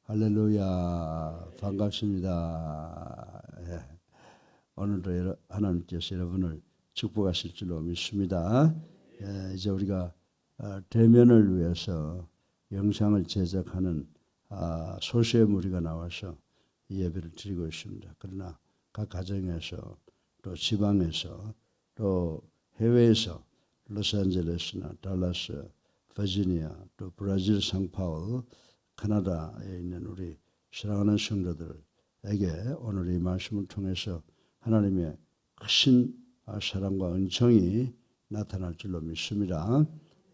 할렐루야, 반갑습니다. 예. 오늘도 하나님께서 여러분을 축복하실 줄로 믿습니다. 예, 이제 우리가 대면을 위해서 영상을 제작하는 소수의 무리가 나와서 이 예배를 드리고 있습니다. 그러나 각 가정에서 또 지방에서 또 해외에서 로스앤젤레스나 달라스, 버지니아, 또 브라질 상파울, 캐나다에 있는 우리 사랑하는 성도들에게 오늘 이 말씀을 통해서 하나님의 크신 사랑과 은총이 나타날 줄로 믿습니다.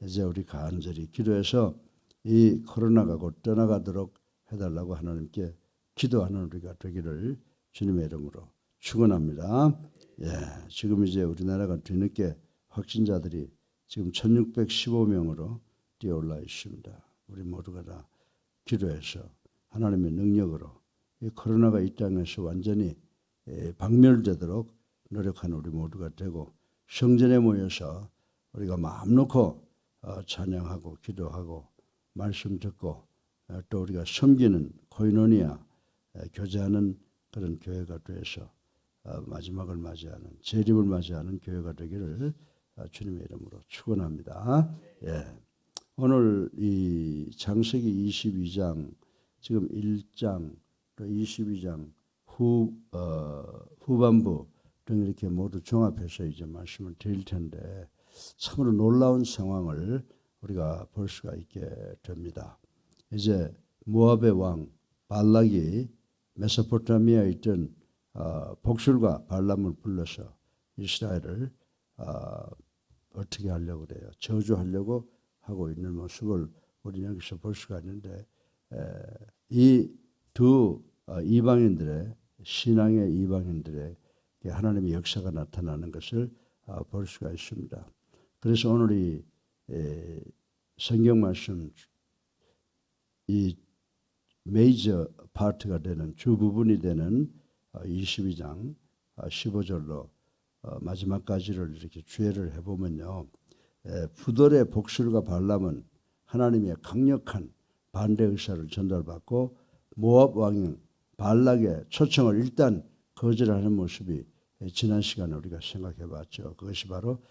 이제 우리 간절히 기도해서 이 코로나가 곧 떠나가도록 해달라고 하나님께 기도하는 우리가 되기를 주님의 이름으로 축원합니다. 예, 지금 이제 우리나라가 뒤늦게 확진자들이 지금 1615명으로 뛰어올라 있습니다. 우리 모두가 다 기도해서 하나님의 능력으로 이 코로나가 이 땅에서 완전히 박멸되도록 노력하는 우리 모두가 되고, 성전에 모여서 우리가 마음 놓고 찬양하고 기도하고 말씀 듣고 또 우리가 섬기는 코이노니아 교제하는 그런 교회가 되어서 마지막을 맞이하는, 재림을 맞이하는 교회가 되기를 주님의 이름으로 축원합니다. 예. 오늘 이 창세기 22장 지금 1장 또 22장 후반부 등 이렇게 모두 종합해서 이제 말씀을 드릴 텐데, 참으로 놀라운 상황을 우리가 볼 수가 있게 됩니다. 이제 모압의 왕 발락이 메소포타미아에 있던 복술과 발람을 불러서 이스라엘을 어떻게 하려고 그래요? 저주하려고 하고 있는 모습을 우리는 여기서 볼 수가 있는데, 이 두 이방인들의 신앙의 이방인들의 하나님의 역사가 나타나는 것을 볼 수가 있습니다. 그래서 오늘 이 성경 말씀 이 메이저 파트가 되는 주 부분이 되는 22장 15절로 마지막까지를 이렇게 주애를 해보면요, 부돌의 복술과 발람은 하나님의 강력한 반대 의사를 전달받고 모압 왕인 발락의 초청을 일단 거절하는 모습이 지난 시간에 우리가 생각해 봤죠. 그것이 바로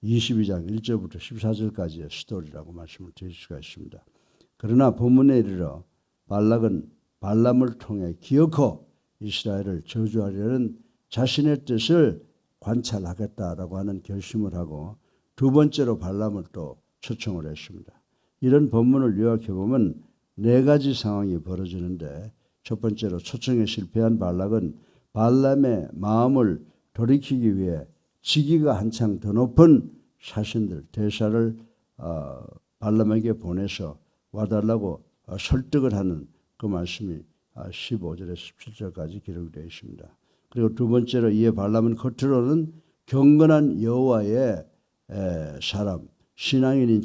22장 1절부터 14절까지의 스토리라고 말씀을 드릴 수가 있습니다. 그러나 본문에 이르러 발락은 발람을 통해 기어코 이스라엘을 저주하려는 자신의 뜻을 관찰하겠다라고 하는 결심을 하고 두 번째로 발람을 또 초청을 했습니다. 이런 본문을 요약해 보면 네 가지 상황이 벌어지는데, 첫 번째로 초청에 실패한 발락은 발람의 마음을 돌이키기 위해 직위가 한창 더 높은 사신들 대사를 발람에게 보내서 와달라고 설득을 하는 그 말씀이 15절에서 17절까지 기록되어 있습니다. 그리고 두 번째로 이에 발람은 겉으로는 경건한 여호와의 사람, 신앙인인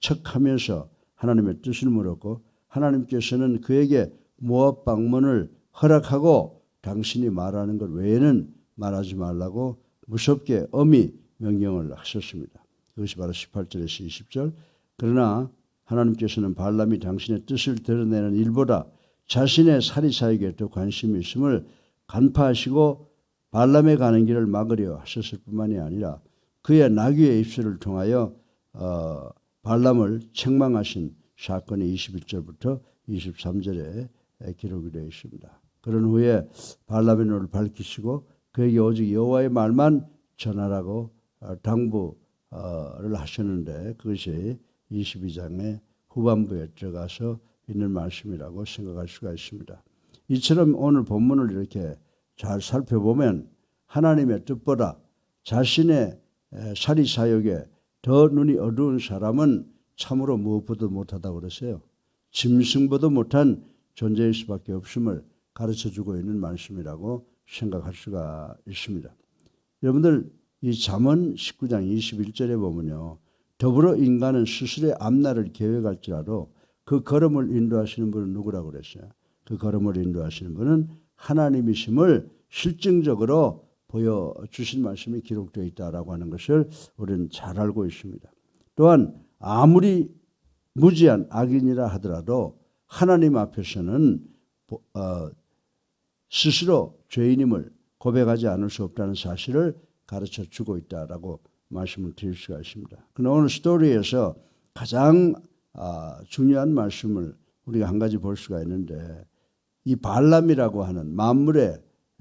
척하면서 하나님의 뜻을 물었고, 하나님께서는 그에게 모압 방문을 허락하고 당신이 말하는 것 외에는 말하지 말라고 무섭게 엄히 명령을 하셨습니다. 그것이 바로 18절에서 20절. 그러나 하나님께서는 발람이 당신의 뜻을 드러내는 일보다 자신의 사리사에게 더 관심이 있음을 간파하시고 발람의 가는 길을 막으려 하셨을 뿐만이 아니라 그의 나귀의 입술을 통하여 발람을 책망하신 사건이 21절부터 23절에 기록이 되어 있습니다. 그런 후에 발람의 눈을 밝히시고 그에게 오직 여호와의 말만 전하라고 당부를 하셨는데, 그것이 22장의 후반부에 들어가서 있는 말씀이라고 생각할 수가 있습니다. 이처럼 오늘 본문을 이렇게 잘 살펴보면 하나님의 뜻보다 자신의 사리사욕에 더 눈이 어두운 사람은 참으로 무엇보다 못하다고 그랬어요. 짐승보다 못한 존재일 수밖에 없음을 가르쳐주고 있는 말씀이라고 생각할 수가 있습니다. 여러분들 이 잠언 19장 21절에 보면요, 더불어 인간은 스스로의 앞날을 계획할지라도 그 걸음을 인도하시는 분은 누구라고 그랬어요? 그 걸음을 인도하시는 분은 하나님이심을 실증적으로 보여주신 말씀이 기록되어 있다라고 하는 것을 우리는 잘 알고 있습니다. 또한 아무리 무지한 악인이라 하더라도 하나님 앞에서는 스스로 죄인임을 고백하지 않을 수 없다는 사실을 가르쳐 주고 있다라고 말씀을 드릴 수가 있습니다. 그러나 오늘 스토리에서 가장 중요한 말씀을 우리가 한 가지 볼 수가 있는데, 이 발람이라고 하는 만물의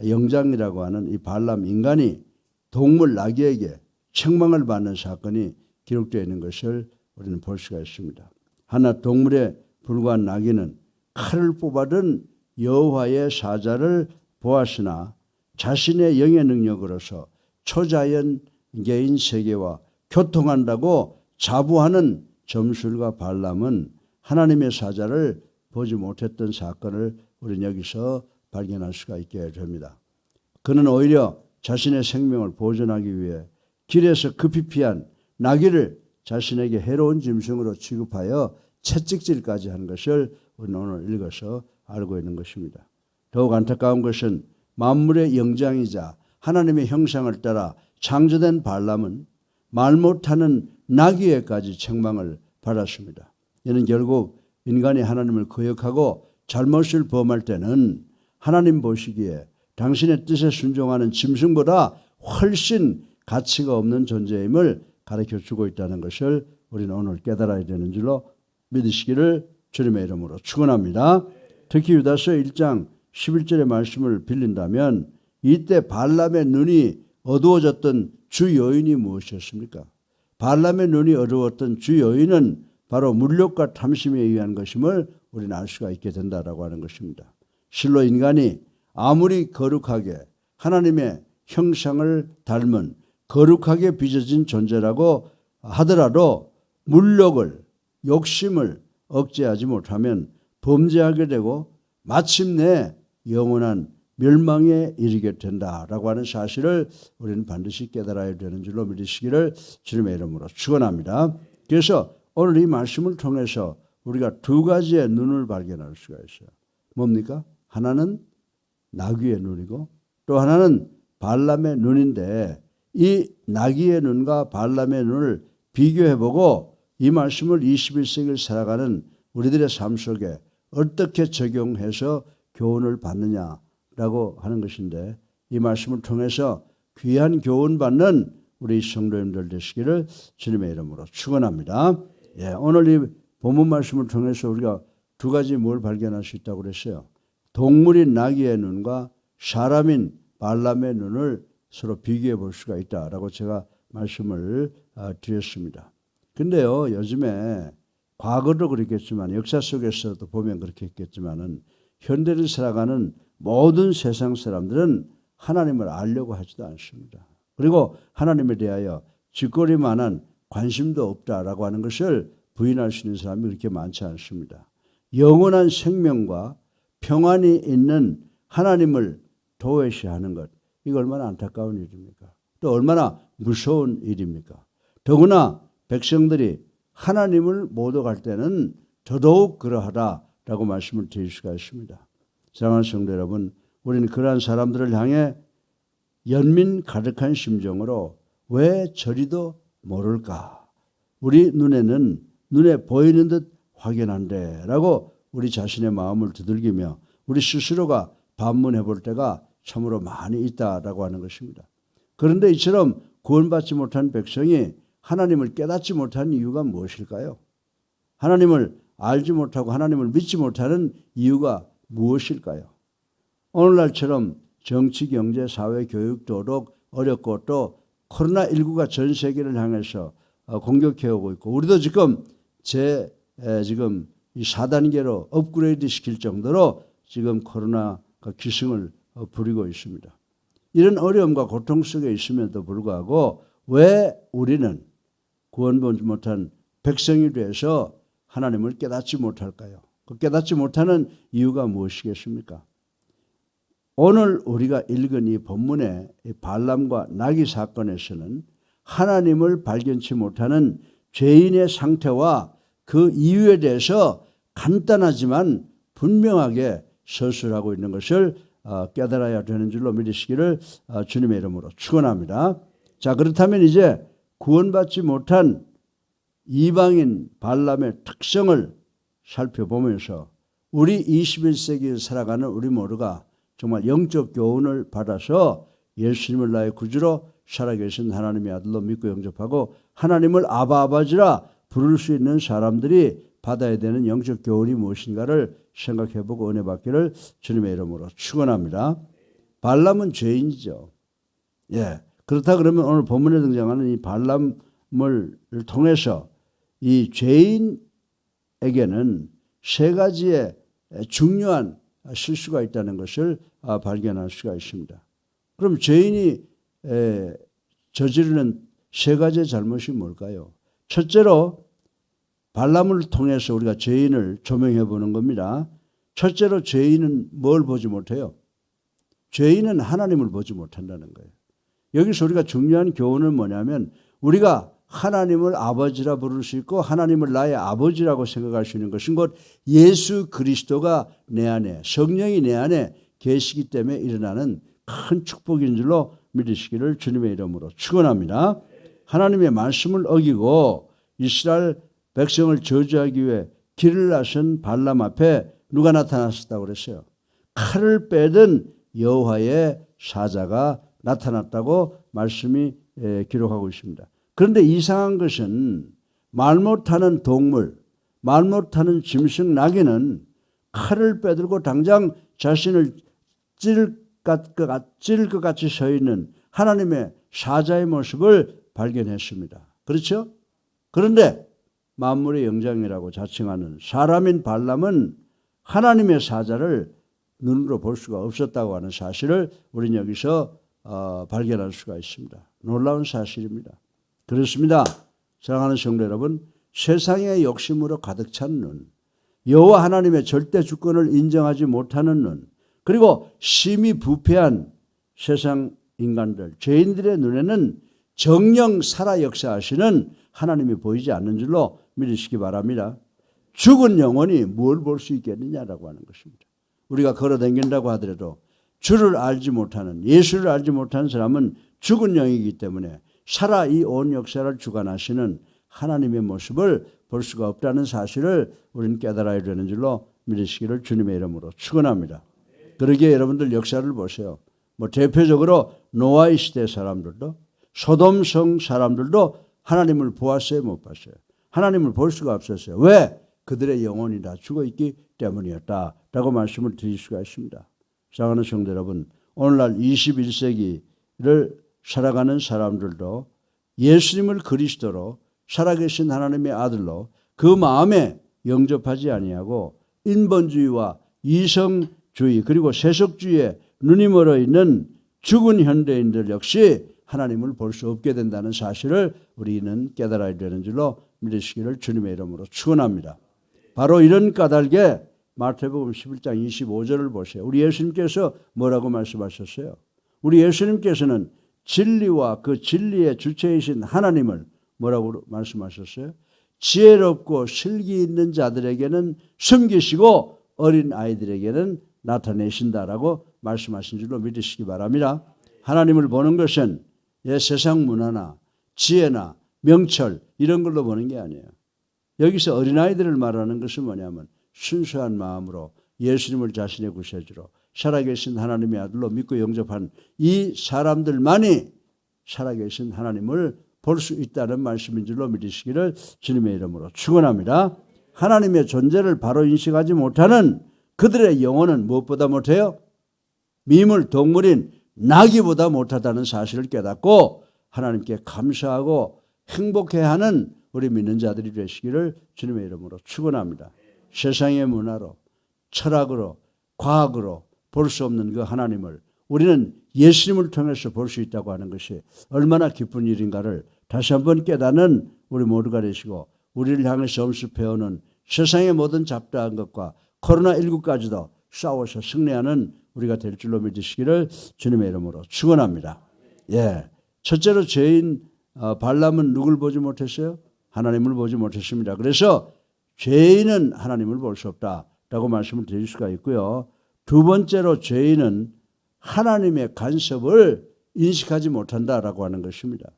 영장이라고 하는 이 발람 인간이 동물 나귀에게 책망을 받는 사건이 기록되어 있는 것을 우리는 볼 수가 있습니다. 하나 동물에 불과한 나귀는 칼을 뽑아든 여호와의 사자를 보았으나 자신의 영의 능력으로서 초자연계인 세계와 교통한다고 자부하는 점술가 발람은 하나님의 사자를 보지 못했던 사건을 우리는 여기서 발견할 수가 있게 됩니다. 그는 오히려 자신의 생명을 보존하기 위해 길에서 급히 피한 나귀를 자신에게 해로운 짐승으로 취급하여 채찍질까지 한 것을 우리는 오늘 읽어서 알고 있는 것입니다. 더욱 안타까운 것은 만물의 영장이자 하나님의 형상을 따라 창조된 발람은 말 못하는 나귀에까지 책망을 받았습니다. 이는 결국 인간이 하나님을 거역하고 잘못을 범할 때는 하나님 보시기에 당신의 뜻에 순종하는 짐승보다 훨씬 가치가 없는 존재임을 가르쳐주고 있다는 것을 우리는 오늘 깨달아야 되는 줄로 믿으시기를 주님의 이름으로 축원합니다. 특히 유다서 1장 11절의 말씀을 빌린다면 이때 발람의 눈이 어두워졌던 주 요인이 무엇이었습니까? 발람의 눈이 어두웠던 주 요인은 바로 물욕과 탐심에 의한 것임을 우리는 알 수가 있게 된다라고 하는 것입니다. 실로 인간이 아무리 거룩하게 하나님의 형상을 닮은 거룩하게 빚어진 존재라고 하더라도 물욕을, 욕심을 억제하지 못하면 범죄하게 되고 마침내 영원한 멸망에 이르게 된다라고 하는 사실을 우리는 반드시 깨달아야 되는 줄로 믿으시기를 주님의 이름으로 축원합니다. 그래서 오늘 이 말씀을 통해서 우리가 두 가지의 눈을 발견할 수가 있어요. 뭡니까? 하나는 나귀의 눈이고 또 하나는 발람의 눈인데, 이 나귀의 눈과 발람의 눈을 비교해보고 이 말씀을 21세기를 살아가는 우리들의 삶 속에 어떻게 적용해서 교훈을 받느냐라고 하는 것인데, 이 말씀을 통해서 귀한 교훈 받는 우리 성도님들 되시기를 주님의 이름으로 축원합니다. 오늘 이 본문 말씀을 통해서 우리가 두 가지 뭘 발견할 수 있다고 그랬어요. 동물인 나귀의 눈과 사람인 발람의 눈을 서로 비교해 볼 수가 있다라고 제가 말씀을 드렸습니다. 근데요, 요즘에 과거도 그렇겠지만 역사 속에서도 보면 그렇게 했겠지만은 현대를 살아가는 모든 세상 사람들은 하나님을 알려고 하지도 않습니다. 그리고 하나님에 대하여 짓거리만한 관심도 없다라고 하는 것을 부인할 수 있는 사람이 그렇게 많지 않습니다. 영원한 생명과 평안이 있는 하나님을 도외시하는 것, 이거 얼마나 안타까운 일입니까? 또 얼마나 무서운 일입니까? 더구나 백성들이 하나님을 모독할 때는 더더욱 그러하다라고 말씀을 드릴 수가 있습니다. 사랑하는 성도 여러분, 우리는 그러한 사람들을 향해 연민 가득한 심정으로 왜 저리도 모를까? 우리 눈에 보이는 듯 확연한데 라고 우리 자신의 마음을 두들기며 우리 스스로가 반문해 볼 때가 참으로 많이 있다라고 하는 것입니다. 그런데 이처럼 구원받지 못한 백성이 하나님을 깨닫지 못하는 이유가 무엇일까요? 하나님을 알지 못하고 하나님을 믿지 못하는 이유가 무엇일까요? 오늘날처럼 정치, 경제, 사회, 교육, 도덕 어렵고 또 코로나19가 전 세계를 향해서 공격해 오고 있고, 우리도 지금 지금 이 4단계로 업그레이드 시킬 정도로 지금 코로나가 기승을 부리고 있습니다. 이런 어려움과 고통 속에 있음에도 불구하고 왜 우리는 구원받지 못한 백성이 돼서 하나님을 깨닫지 못할까요? 그 깨닫지 못하는 이유가 무엇이겠습니까? 오늘 우리가 읽은 이 본문의 이 발람과 나귀 사건에서는 하나님을 발견치 못하는 죄인의 상태와 그 이유에 대해서 간단하지만 분명하게 서술하고 있는 것을 깨달아야 되는 줄로 믿으시기를 주님의 이름으로 축원합니다. 자, 그렇다면 이제 구원받지 못한 이방인 발람의 특성을 살펴보면서 우리 21세기에 살아가는 우리 모두가 정말 영적 교훈을 받아서 예수님을 나의 구주로 살아계신 하나님의 아들로 믿고 영접하고 하나님을 아바지라 부를 수 있는 사람들이 받아야 되는 영적 교훈이 무엇인가를 생각해보고 은혜 받기를 주님의 이름으로 축원합니다. 발람은 죄인이죠. 예. 그렇다 그러면 오늘 본문에 등장하는 이 발람을 통해서 이 죄인에게는 세 가지의 중요한 실수가 있다는 것을 발견할 수가 있습니다. 그럼 죄인이 저지르는 세 가지의 잘못이 뭘까요? 첫째로 발람을 통해서 우리가 죄인을 조명해 보는 겁니다. 첫째로 죄인은 뭘 보지 못해요? 죄인은 하나님을 보지 못한다는 거예요. 여기서 우리가 중요한 교훈은 뭐냐면 우리가 하나님을 아버지라 부를 수 있고 하나님을 나의 아버지라고 생각할 수 있는 것은 곧 예수 그리스도가 내 안에, 성령이 내 안에 계시기 때문에 일어나는 큰 축복인 줄로 믿으시기를 주님의 이름으로 축원합니다. 하나님의 말씀을 어기고 이스라엘 백성을 저주하기 위해 길을 나선 발람 앞에 누가 나타났었다고 그랬어요? 칼을 빼든 여호와의 사자가 나타났다고 말씀이 기록하고 있습니다. 그런데 이상한 것은 말 못하는 동물, 말 못하는 짐승 나귀는 칼을 빼들고 당장 자신을 찌를 것 같이 서 있는 하나님의 사자의 모습을 발견했습니다. 그렇죠? 그런데 만물의 영장이라고 자칭하는 사람인 발람은 하나님의 사자를 눈으로 볼 수가 없었다고 하는 사실을 우리는 여기서 발견할 수가 있습니다. 놀라운 사실입니다. 그렇습니다. 사랑하는 성도 여러분, 세상의 욕심으로 가득 찬 눈, 여호와 하나님의 절대 주권을 인정하지 못하는 눈, 그리고 심히 부패한 세상 인간들, 죄인들의 눈에는 정령 살아 역사하시는 하나님이 보이지 않는 줄로 믿으시기 바랍니다. 죽은 영혼이 뭘 볼 수 있겠느냐라고 하는 것입니다. 우리가 걸어다닌다고 하더라도 주를 알지 못하는, 예수를 알지 못하는 사람은 죽은 영이기 때문에 살아 이 온 역사를 주관하시는 하나님의 모습을 볼 수가 없다는 사실을 우리는 깨달아야 되는 줄로 믿으시기를 주님의 이름으로 축원합니다. 그러기에 여러분들 역사를 보세요. 대표적으로 노아의 시대 사람들도 소돔성 사람들도 하나님을 보았어요, 못 봤어요? 하나님을 볼 수가 없었어요. 왜? 그들의 영혼이 다 죽어있기 때문이었다라고 말씀을 드릴 수가 있습니다. 사랑하는 성도 여러분, 오늘날 21세기를 살아가는 사람들도 예수님을 그리스도로 살아계신 하나님의 아들로 그 마음에 영접하지 아니하고 인본주의와 이성주의 그리고 세속주의에 눈이 멀어 있는 죽은 현대인들 역시 하나님을 볼 수 없게 된다는 사실을 우리는 깨달아야 되는 줄로 믿으시기를 주님의 이름으로 축원합니다. 바로 이런 까닭에 마태복음 11장 25절을 보세요. 우리 예수님께서 뭐라고 말씀하셨어요? 우리 예수님께서는 진리와 그 진리의 주체이신 하나님을 뭐라고 말씀하셨어요? 지혜롭고 슬기 있는 자들에게는 숨기시고 어린 아이들에게는 나타내신다라고 말씀하신 줄로 믿으시기 바랍니다. 하나님을 보는 것은 세상 문화나 지혜나 명철 이런 걸로 보는 게 아니에요. 여기서 어린아이들을 말하는 것은 뭐냐면 순수한 마음으로 예수님을 자신의 구세주로 살아계신 하나님의 아들로 믿고 영접한 이 사람들만이 살아계신 하나님을 볼 수 있다는 말씀인 줄로 믿으시기를 주님의 이름으로 축원합니다. 하나님의 존재를 바로 인식하지 못하는 그들의 영혼은 무엇보다 못해요? 미물 동물인 나귀보다 못하다는 사실을 깨닫고 하나님께 감사하고 행복해하는 우리 믿는 자들이 되시기를 주님의 이름으로 축원합니다. 세상의 문화로 철학으로 과학으로 볼 수 없는 그 하나님을 우리는 예수님을 통해서 볼 수 있다고 하는 것이 얼마나 기쁜 일인가를 다시 한번 깨닫는 우리 모두가 되시고 우리를 향해서 엄습해오는 세상의 모든 잡다한 것과 코로나19까지도 싸워서 승리하는 우리가 될 줄로 믿으시기를 주님의 이름으로 축원합니다. 예, 첫째로 죄인 발람은 누굴 보지 못했어요? 하나님을 보지 못했습니다. 그래서 죄인은 하나님을 볼 수 없다라고 말씀을 드릴 수가 있고요. 두 번째로 죄인은 하나님의 간섭을 인식하지 못한다라고 하는 것입니다.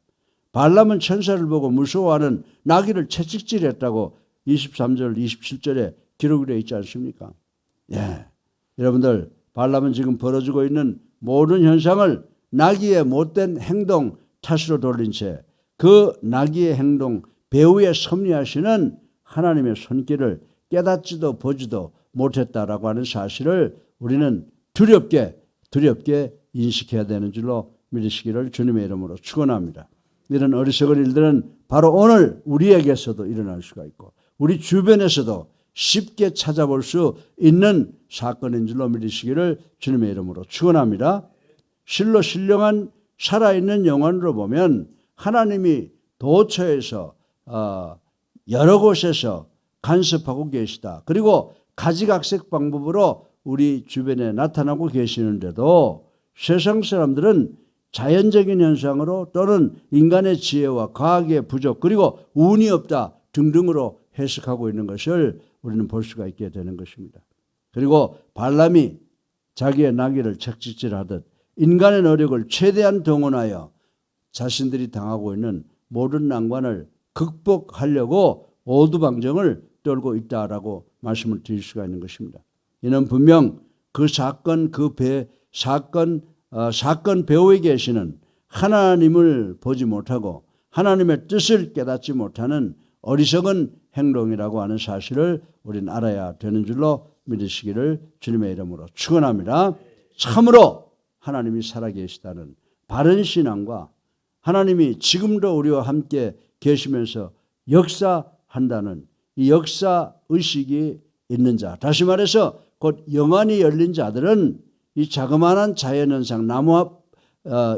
발람은 천사를 보고 무서워하는 나귀를 채찍질했다고 23절, 27절에 기록이 되어 있지 않습니까? 예, 여러분들 발람은 지금 벌어지고 있는 모든 현상을 나귀의 못된 행동 탓으로 돌린 채 그 나귀의 행동 배후에 섭리하시는 하나님의 손길을 깨닫지도 보지도 못했다라고 하는 사실을 우리는 두렵게 인식해야 되는 줄로 믿으시기를 주님의 이름으로 축원합니다. 이런 어리석은 일들은 바로 오늘 우리에게서도 일어날 수가 있고 우리 주변에서도 쉽게 찾아볼 수 있는 사건인 줄로 믿으시기를 주님의 이름으로 축원합니다. 실로 신령한 살아있는 영혼으로 보면 하나님이 도처에서 여러 곳에서 간섭하고 계시다. 그리고 가지각색 방법으로 우리 주변에 나타나고 계시는데도 세상 사람들은 자연적인 현상으로 또는 인간의 지혜와 과학의 부족 그리고 운이 없다 등등으로 해석하고 있는 것을 우리는 볼 수가 있게 되는 것입니다. 그리고 발람이 자기의 나귀를 채찍질하듯 인간의 노력을 최대한 동원하여 자신들이 당하고 있는 모든 난관을 극복하려고 오두방정을 떨고 있다라고 말씀을 드릴 수가 있는 것입니다. 이는 분명 그 사건 배후에 계시는 하나님을 보지 못하고 하나님의 뜻을 깨닫지 못하는 어리석은 행동이라고 하는 사실을 우리는 알아야 되는 줄로 믿으시기를 주님의 이름으로 축원합니다. 참으로 하나님이 살아계시다는 바른 신앙과 하나님이 지금도 우리와 함께 계시면서 역사한다는 이 역사의식이 있는 자, 다시 말해서 곧 영안이 열린 자들은 이 자그마한 자연현상, 나무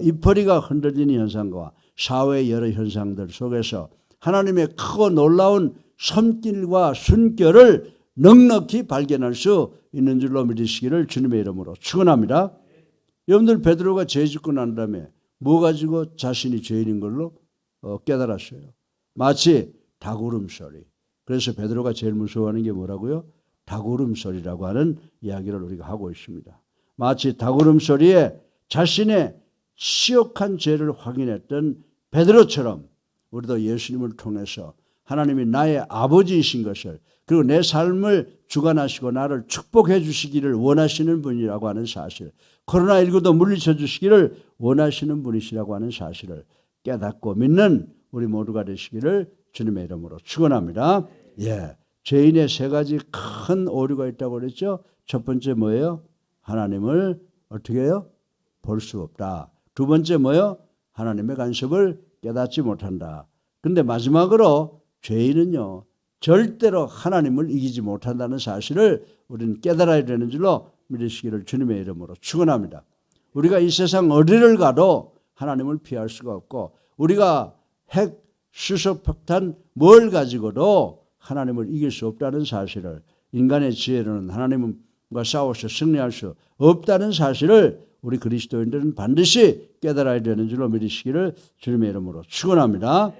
잎퍼리가 흔들리는 현상과 사회의 여러 현상들 속에서 하나님의 크고 놀라운 손길과 순결을 넉넉히 발견할 수 있는 줄로 믿으시기를 주님의 이름으로 축원합니다. 여러분들 베드로가 죄 짓고 난 다음에 뭐 가지고 자신이 죄인인 걸로 깨달았어요. 마치 닭울음소리. 그래서 베드로가 제일 무서워하는 게 뭐라고요? 닭울음소리라고 하는 이야기를 우리가 하고 있습니다. 마치 닭울음소리에 자신의 치욕한 죄를 확인했던 베드로처럼 우리도 예수님을 통해서 하나님이 나의 아버지이신 것을 그리고 내 삶을 주관하시고 나를 축복해 주시기를 원하시는 분이라고 하는 사실, 코로나19도 물리쳐 주시기를 원하시는 분이시라고 하는 사실을 깨닫고 믿는 우리 모두가 되시기를 주님의 이름으로 축원합니다. 예, 죄인의 세 가지 큰 오류가 있다고 그랬죠. 첫 번째 뭐예요? 하나님을 어떻게 해요? 볼 수 없다. 두 번째 뭐예요? 하나님의 간섭을 깨닫지 못한다. 근데 마지막으로 죄인은요 절대로 하나님을 이기지 못한다는 사실을 우리는 깨달아야 되는 줄로 믿으시기를 주님의 이름으로 축원합니다. 우리가 이 세상 어디를 가도 하나님을 피할 수가 없고 우리가 핵, 수소, 폭탄 뭘 가지고도 하나님을 이길 수 없다는 사실을 인간의 지혜로는 하나님과 싸워서 승리할 수 없다는 사실을 우리 그리스도인들은 반드시 깨달아야 되는 줄로 믿으시기를 주님의 이름으로 축원합니다.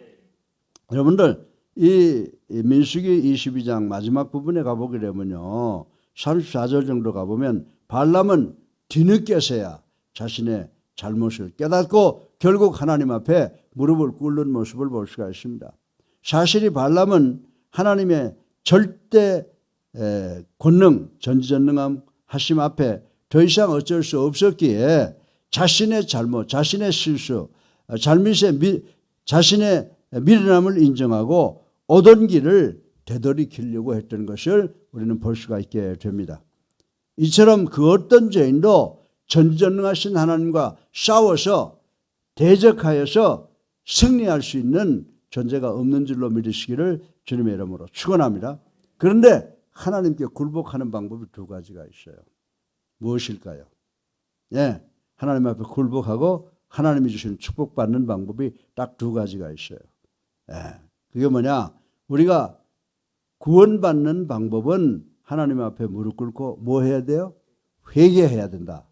여러분들 이 민수기 22장 마지막 부분에 가보게 되면요 34절 정도 가보면 발람은 뒤늦게서야 자신의 잘못을 깨닫고 결국 하나님 앞에 무릎을 꿇는 모습을 볼 수가 있습니다. 사실이 발람은 하나님의 절대 권능, 전지전능함 하심 앞에 더 이상 어쩔 수 없었기에 자신의 잘못, 자신의 실수, 자신의 미련함을 인정하고 오던 길을 되돌이키려고 했던 것을 우리는 볼 수가 있게 됩니다. 이처럼 그 어떤 죄인도 전지전능하신 하나님과 싸워서 대적하여서 승리할 수 있는 존재가 없는 줄로 믿으시기를 주님의 이름으로 축원합니다. 그런데 하나님께 굴복하는 방법이 두 가지가 있어요. 무엇일까요? 예, 하나님 앞에 굴복하고 하나님이 주신 축복받는 방법이 딱 두 가지가 있어요. 예, 그게 뭐냐? 우리가 구원받는 방법은 하나님 앞에 무릎 꿇고 뭐 해야 돼요? 회개해야 된다.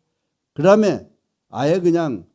그 다음에 아예 그냥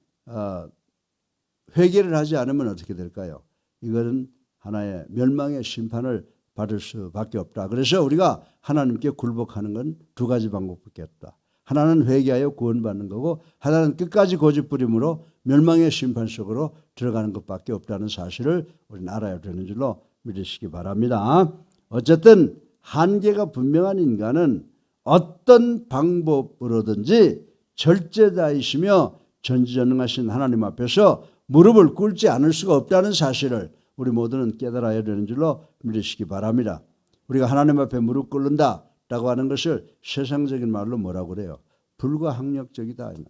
회개를 하지 않으면 어떻게 될까요? 이거는 하나의 멸망의 심판을 받을 수밖에 없다. 그래서 우리가 하나님께 굴복하는 건 두 가지 방법밖에 없다. 하나는 회개하여 구원받는 거고 하나는 끝까지 고집부림으로 멸망의 심판 속으로 들어가는 것밖에 없다는 사실을 우리는 알아야 되는 줄로 믿으시기 바랍니다. 어쨌든 한계가 분명한 인간은 어떤 방법으로든지 절제자이시며 전지전능하신 하나님 앞에서 무릎을 꿇지 않을 수가 없다는 사실을 우리 모두는 깨달아야 되는 줄로 믿으시기 바랍니다. 우리가 하나님 앞에 무릎 꿇는다라고 하는 것을 세상적인 말로 뭐라고 그래요? 불가항력적이다 이 말이에요.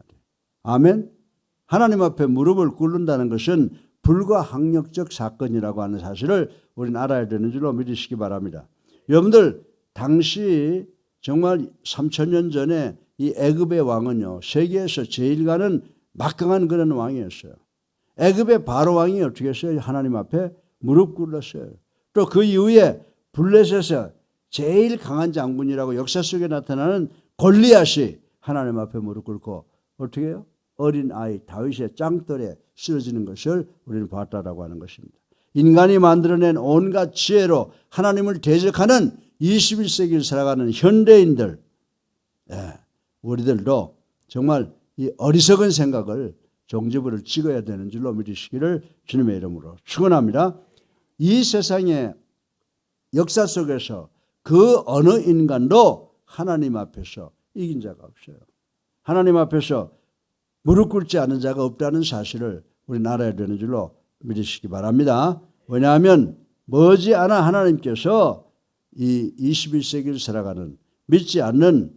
아멘. 하나님 앞에 무릎을 꿇는다는 것은 불가항력적 사건이라고 하는 사실을 우리는 알아야 되는 줄로 믿으시기 바랍니다. 여러분들 당시 정말 3000년 전에 이 애굽의 왕은요, 세계에서 제일 가는 막강한 그런 왕이었어요. 애굽의 바로 왕이 어떻게 했어요? 하나님 앞에 무릎 꿇었어요. 또 그 이후에 블레셋에서 제일 강한 장군이라고 역사 속에 나타나는 골리앗이 하나님 앞에 무릎 꿇고 어떻게 해요? 어린 아이 다윗의 짱돌에 쓰러지는 것을 우리는 봤다라고 하는 것입니다. 인간이 만들어낸 온갖 지혜로 하나님을 대적하는 21세기를 살아가는 현대인들, 우리들도 정말 이 어리석은 생각을 종지부를 찍어야 되는 줄로 믿으시기를 주님의 이름으로 축원합니다. 이 세상의 역사 속에서 그 어느 인간도 하나님 앞에서 이긴 자가 없어요. 하나님 앞에서 무릎 꿇지 않은 자가 없다는 사실을 우리는 알아야 되는 줄로 믿으시기 바랍니다. 왜냐하면 머지않아 하나님께서 이 21세기를 살아가는 믿지 않는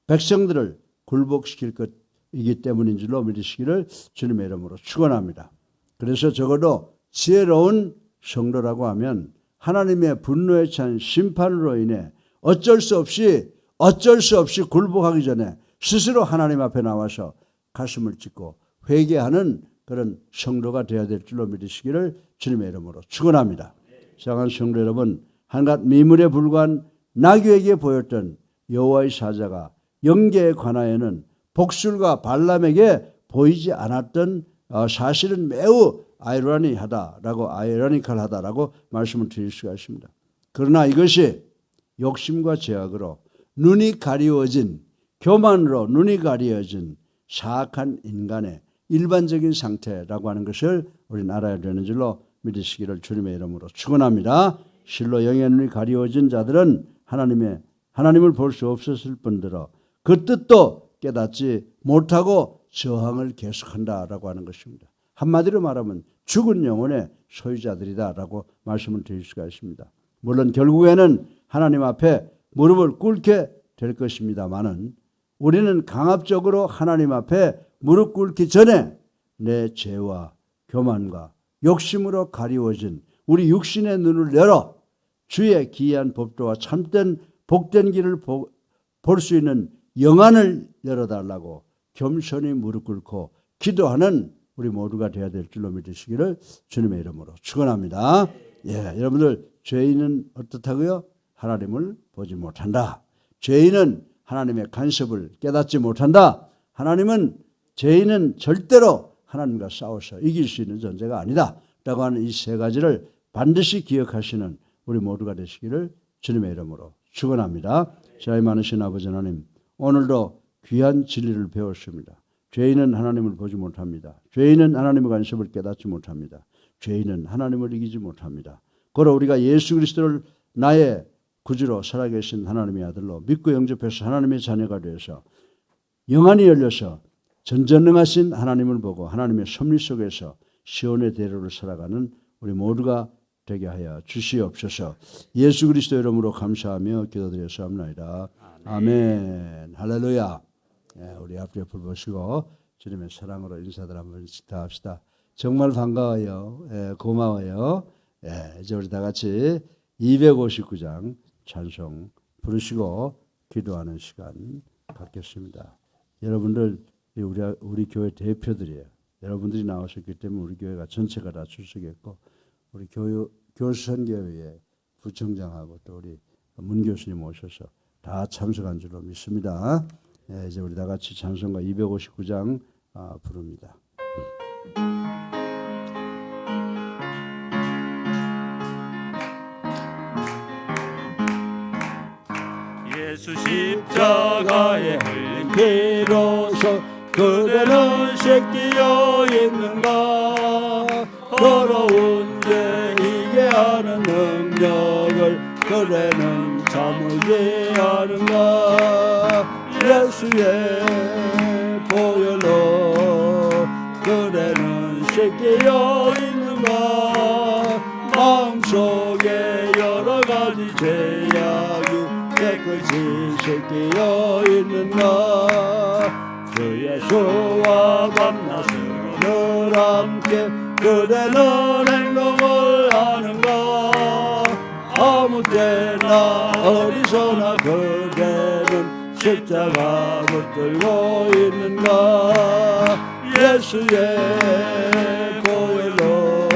백성들을 굴복시킬 것이기 때문인 줄로 믿으시기를 주님의 이름으로 축원합니다. 그래서 적어도 지혜로운 성도라고 하면 하나님의 분노에 찬 심판으로 인해 어쩔 수 없이 굴복하기 전에 스스로 하나님 앞에 나와서 가슴을 찢고 회개하는 그런 성도가 되어야 될 줄로 믿으시기를 주님의 이름으로 축원합니다. 사랑하는 성도 여러분, 한갓 미물에 불과한 나귀에게 보였던 여호와의 사자가 영계에 관하여는 복술과 발람에게 보이지 않았던 사실은 매우 아이러니컬하다라고 말씀을 드릴 수가 있습니다. 그러나 이것이 욕심과 제약으로 눈이 가리워진, 교만으로 눈이 가리워진 사악한 인간의 일반적인 상태라고 하는 것을 우리는 알아야 되는 줄로 믿으시기를 주님의 이름으로 축원합니다. 실로 영의 눈이 가리워진 자들은 하나님을 볼 수 없었을 뿐더러 그 뜻도 깨닫지 못하고 저항을 계속한다라고 하는 것입니다. 한마디로 말하면 죽은 영혼의 소유자들이다라고 말씀을 드릴 수가 있습니다. 물론 결국에는 하나님 앞에 무릎을 꿇게 될 것입니다만은 우리는 강압적으로 하나님 앞에 무릎 꿇기 전에 내 죄와 교만과 욕심으로 가리워진 우리 육신의 눈을 열어 주의 기이한 법도와 참된 복된 길을 볼 수 있는 영안을 열어달라고 겸손히 무릎 꿇고 기도하는 우리 모두가 되어야 될 줄로 믿으시기를 주님의 이름으로 축원합니다. 여러분들 죄인은 어떻다고요? 하나님을 보지 못한다. 죄인은 하나님의 간섭을 깨닫지 못한다. 죄인은 절대로 하나님과 싸워서 이길 수 있는 존재가 아니다 라고 하는 이 세 가지를 반드시 기억하시는 우리 모두가 되시기를 주님의 이름으로 축원합니다. 자의 많으신 아버지 하나님, 오늘도 귀한 진리를 배웠습니다. 죄인은 하나님을 보지 못합니다. 죄인은 하나님의 간섭을 깨닫지 못합니다. 죄인은 하나님을 이기지 못합니다. 그러 우리가 예수 그리스도를 나의 구주로 살아계신 하나님의 아들로 믿고 영접해서 하나님의 자녀가 되어서 영안이 열려서 전전능하신 하나님을 보고 하나님의 섭리 속에서 시온의 대로를 살아가는 우리 모두가 되게 하여 주시옵소서. 예수 그리스도 이름으로 감사하며 기도드렸사옵나이다. 아멘. 할렐루야. 우리 앞에 불 보시고 주님의 사랑으로 인사들 한번 다 합시다. 정말 반가워요. 고마워요. 이제 우리 다 같이 259장 찬송 부르시고 기도하는 시간 갖겠습니다. 여러분들 우리 교회 대표들이에요. 여러분들이 나오셨기 때문에 우리 교회가 전체가 다 출석했고 우리 교수선교회 부총장하고 또 우리 문 교수님 오셔서 다 참석한 줄로 믿습니다. 이제 우리 다 같이 찬송가 259장 부릅니다. 예수 십자가에 흘린 피로서 그대는 씻기어 있는가. 더러운 죄 이게 하는 능력을 그대는 참으지 않은가. 있는가 예수의 보혈로 그대는 씻겨 있는가 마음속에 여러 가지 죄악이 깨끗이 씻겨 있는가 주 예수와 밤낮으로 늘 함께 그대는 행동을 하는가 아무 때나 어디서나 그대는 십자가 붙들고 있는가 예수의 보혈로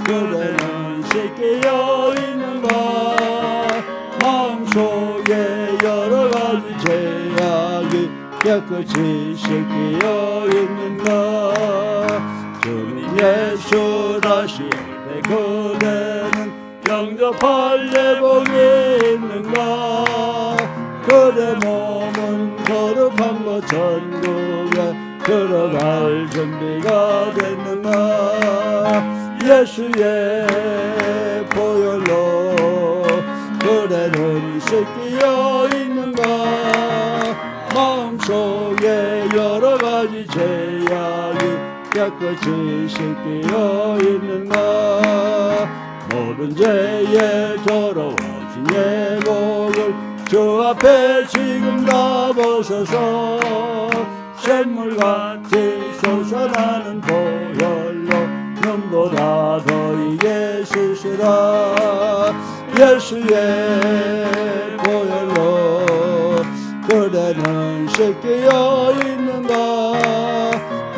그대는 씻겨 있는가 마음속에 여러 가지 죄악이 깨끗이 씻겨 있는가 주님 예수 다시 올 때 그대는 영접할 예복이 있는가 그대 몸은 거룩한 것 천국에 들어갈 준비가 됐는가 예수의 보혈로 그대는 씻겨 있는가 마음속에 여러 가지 죄악이 깨끗이 씻겨 있는가 모든 죄에 더러워진 예복을 주 앞에 지금 다 벗어서 샘물같이 솟아나는 보혈로 눈보다 더이게 씻으라 예수의 보혈로 그대는 씻겨 있는가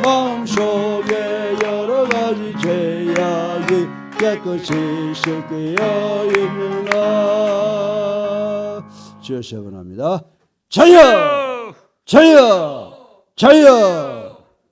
마음속에 여러 가지 죄악이 깨끗이 씻겨 있는가 주여 세번합니다. 자여! 자여! 자여!